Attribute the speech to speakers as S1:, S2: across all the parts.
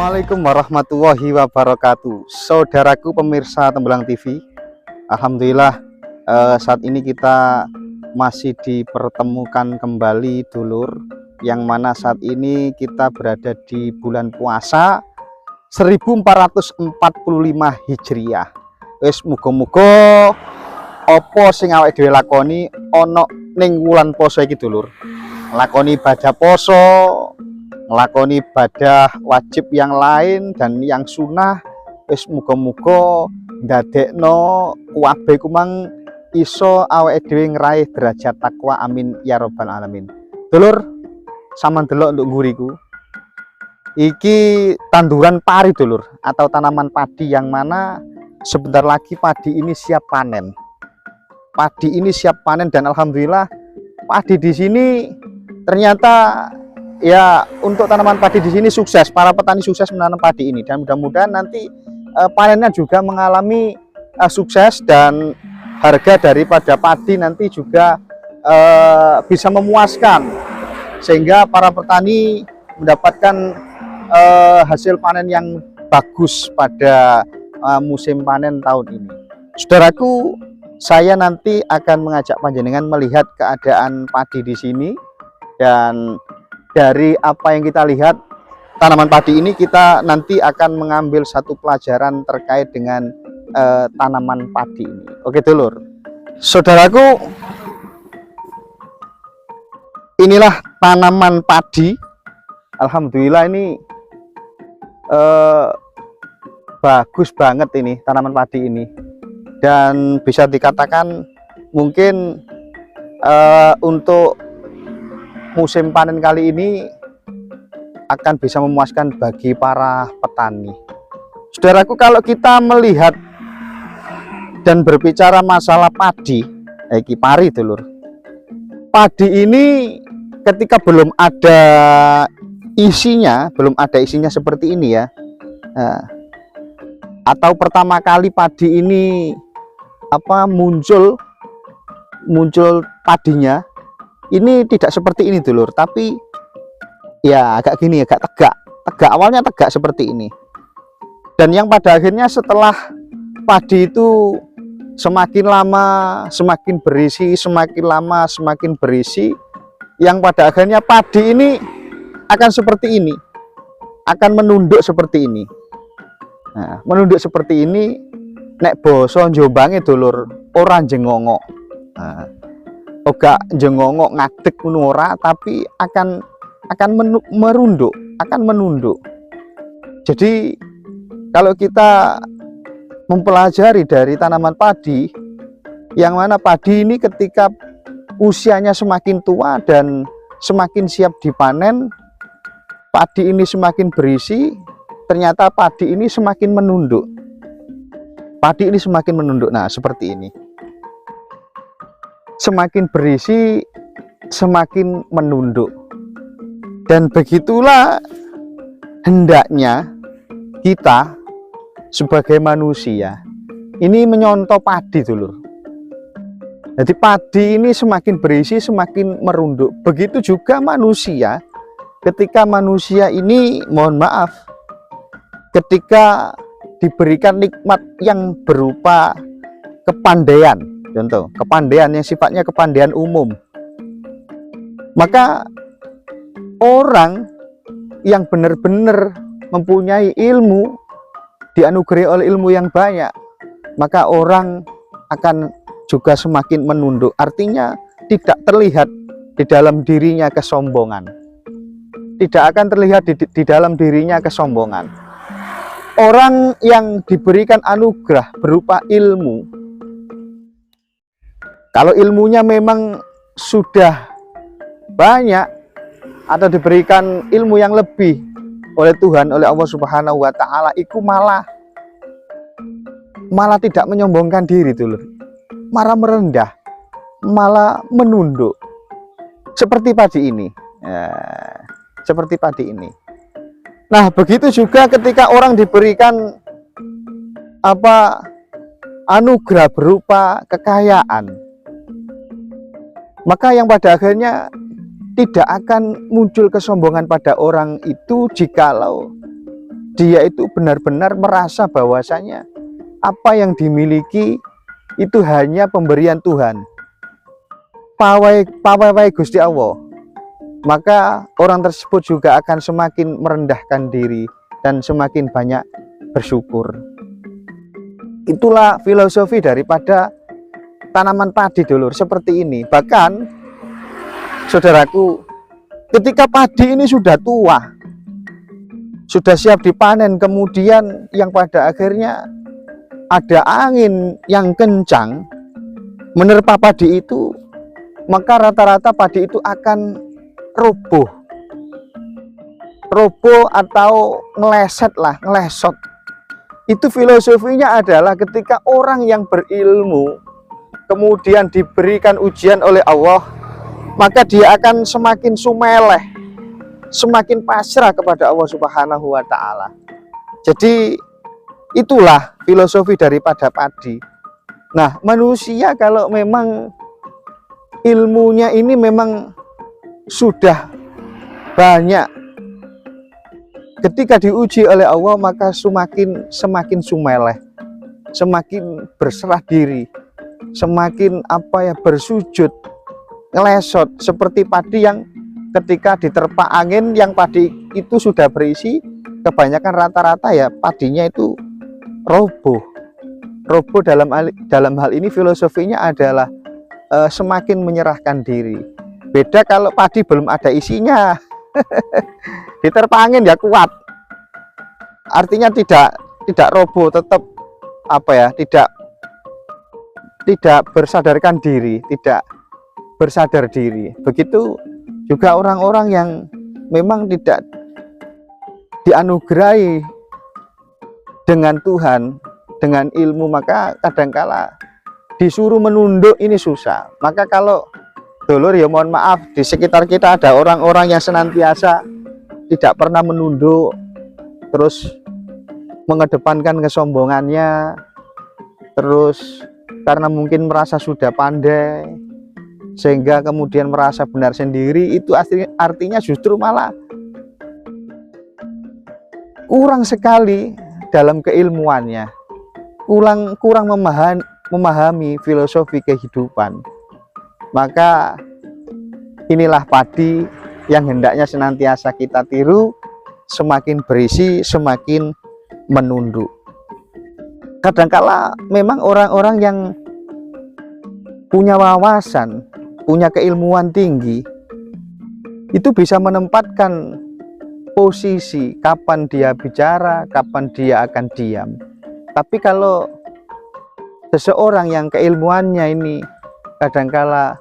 S1: Assalamualaikum warahmatullahi wabarakatuh. Saudaraku pemirsa Tembelang TV, Alhamdulillah saat ini kita masih dipertemukan kembali dulur, yang mana saat ini kita berada di bulan puasa 1445 Hijriah. Wis muga-muga apa sing awake dhewe lakoni ana ning wulan poso iki dulur, lakoni ibadah poso, ngelakoni ibadah wajib yang lain dan yang sunnah, wis muga-muga ndadekno kabeh kumang iso awake dhewe ngraih derajat takwa, amin ya robbal alamin. Dulur, sampean delok untuk nguriku, iki tanduran pari dulur, atau tanaman padi yang mana sebentar lagi padi ini siap panen. Padi ini siap panen dan alhamdulillah padi di sini ternyata ya, untuk tanaman padi di sini sukses, para petani sukses menanam padi ini, dan mudah-mudahan nanti panennya juga mengalami sukses dan harga daripada padi nanti juga bisa memuaskan, sehingga para petani mendapatkan hasil panen yang bagus pada musim panen tahun ini. Saudaraku, saya nanti akan mengajak panjenengan melihat keadaan padi di sini, dan dari apa yang kita lihat tanaman padi ini, kita nanti akan mengambil satu pelajaran terkait dengan tanaman padi ini. Oke dulur, saudaraku, inilah tanaman padi. Alhamdulillah ini bagus banget ini tanaman padi ini, dan bisa dikatakan mungkin untuk musim panen kali ini akan bisa memuaskan bagi para petani. Saudaraku, kalau kita melihat dan berbicara masalah padi, pari dulur, padi ini ketika belum ada isinya, seperti ini ya, atau pertama kali padi ini muncul padinya, ini tidak seperti ini dulur, tapi ya agak gini, agak tegak, awalnya tegak seperti ini. Dan yang pada akhirnya setelah padi itu semakin lama semakin berisi, semakin lama semakin berisi, yang pada akhirnya padi ini akan seperti ini, akan menunduk seperti ini. Nah, menunduk seperti ini, nek basa Jombange dulur, ora jengongok. Nah, oga jengongok ngadeg ngono ora, tapi akan merunduk, akan menunduk. Jadi kalau kita mempelajari dari tanaman padi, yang mana padi ini ketika usianya semakin tua dan semakin siap dipanen, padi ini semakin berisi, ternyata padi ini semakin menunduk. Padi ini semakin menunduk. Nah, seperti ini. Semakin berisi, semakin menunduk. Dan begitulah hendaknya kita sebagai manusia ini menyontoh padi dulu. Jadi padi ini semakin berisi, semakin merunduk. Begitu juga manusia, ketika manusia ini, mohon maaf, ketika diberikan nikmat yang berupa kepandaian, contoh kepandaian yang sifatnya kepandaian umum, maka orang yang benar-benar mempunyai ilmu, dianugerahi oleh ilmu yang banyak, maka orang akan juga semakin menunduk. Artinya tidak terlihat di dalam dirinya kesombongan, tidak akan terlihat di dalam dirinya kesombongan. Orang yang diberikan anugerah berupa ilmu, kalau ilmunya memang sudah banyak atau diberikan ilmu yang lebih oleh Tuhan, oleh Allah Subhanahu wa Ta'ala, itu malah tidak menyombongkan diri dulu, malah merendah, malah menunduk, seperti padi ini ya, seperti padi ini. Nah, begitu juga ketika orang diberikan anugerah berupa kekayaan, maka yang pada akhirnya tidak akan muncul kesombongan pada orang itu jikalau dia itu benar-benar merasa bahwasanya apa yang dimiliki itu hanya pemberian Tuhan, pawai Gusti Allah. Maka orang tersebut juga akan semakin merendahkan diri dan semakin banyak bersyukur. Itulah filosofi daripada tanaman padi, dulur, seperti ini. Bahkan saudaraku, ketika padi ini sudah tua, sudah siap dipanen, kemudian yang pada akhirnya ada angin yang kencang menerpa padi itu, maka rata-rata padi itu akan roboh atau ngelesot. Itu filosofinya adalah ketika orang yang berilmu kemudian diberikan ujian oleh Allah, maka dia akan semakin sumeleh, semakin pasrah kepada Allah Subhanahu wa Ta'ala. Jadi itulah filosofi daripada padi. Nah, manusia kalau memang ilmunya ini memang sudah banyak, ketika diuji oleh Allah maka semakin sumeleh, semakin berserah diri, semakin bersujud, ngelesot, seperti padi yang ketika diterpa angin, yang padi itu sudah berisi, kebanyakan rata-rata ya padinya itu roboh. Dalam hal ini filosofinya adalah semakin menyerahkan diri. Beda kalau padi belum ada isinya, diterpa angin ya kuat, artinya tidak roboh, tetap tidak bersadarkan diri, tidak bersadar diri. Begitu juga orang-orang yang memang tidak dianugerahi dengan Tuhan, dengan ilmu, maka kadangkala disuruh menunduk ini susah. Maka kalau dulur ya mohon maaf, di sekitar kita ada orang-orang yang senantiasa tidak pernah menunduk, terus mengedepankan kesombongannya, terus karena mungkin merasa sudah pandai sehingga kemudian merasa benar sendiri, itu artinya justru malah kurang sekali dalam keilmuannya, kurang memahami filosofi kehidupan. Maka inilah padi yang hendaknya senantiasa kita tiru, semakin berisi semakin menunduk. Kadangkala memang orang-orang yang punya wawasan, punya keilmuan tinggi, itu bisa menempatkan posisi kapan dia bicara, kapan dia akan diam. Tapi kalau seseorang yang keilmuannya ini kadangkala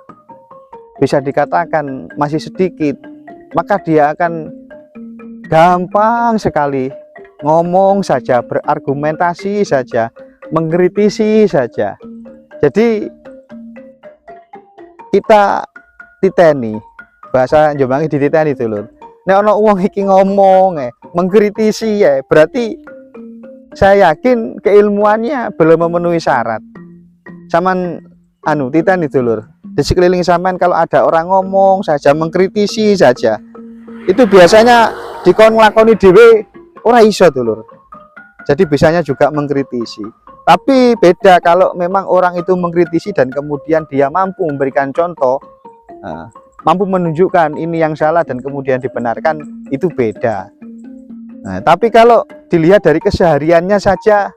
S1: bisa dikatakan masih sedikit, maka dia akan gampang sekali ngomong saja, berargumentasi saja, mengkritisi saja. Jadi kita titeni, bahasa Jombang dititeni dulur. Nek ana wong iki ngomong mengkritisi berarti saya yakin keilmuannya belum memenuhi syarat. Saman titeni dulur. Di sekeliling sampean kalau ada orang ngomong saja, mengkritisi saja, itu biasanya dikon nglakoni dhewe ora iso dulur. Jadi bisanya juga mengkritisi. Tapi beda kalau memang orang itu mengkritisi dan kemudian dia mampu memberikan contoh, mampu menunjukkan ini yang salah dan kemudian dibenarkan, itu beda. Nah, tapi kalau dilihat dari kesehariannya saja,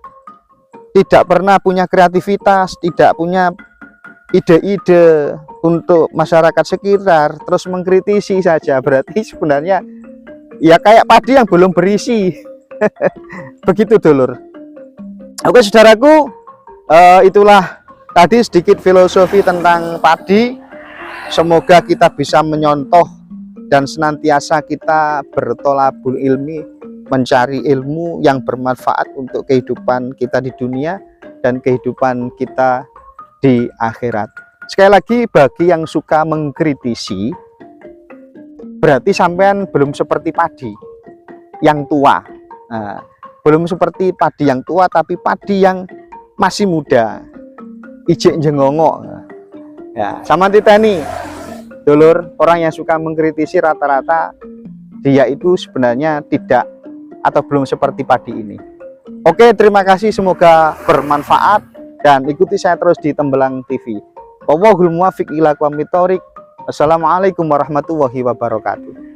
S1: tidak pernah punya kreativitas, tidak punya ide-ide untuk masyarakat sekitar, terus mengkritisi saja, berarti sebenarnya ya kayak padi yang belum berisi. Begitu dulur. Oke saudaraku, itulah tadi sedikit filosofi tentang padi. Semoga kita bisa menyontoh dan senantiasa kita bertolabul ilmi, mencari ilmu yang bermanfaat untuk kehidupan kita di dunia dan kehidupan kita di akhirat. Sekali lagi, bagi yang suka mengkritisi, berarti sampean belum seperti padi yang tua. Nah, belum seperti padi yang tua, tapi padi yang masih muda, ijek jengongok. Ya, sama titeni dulur, orang yang suka mengkritisi rata-rata dia itu sebenarnya tidak atau belum seperti padi ini. Oke, terima kasih, semoga bermanfaat dan ikuti saya terus di Tembelang TV. Wallahul muwaffiq ila aqwamit thoriq. Wassalamualaikum warahmatullahi wabarakatuh.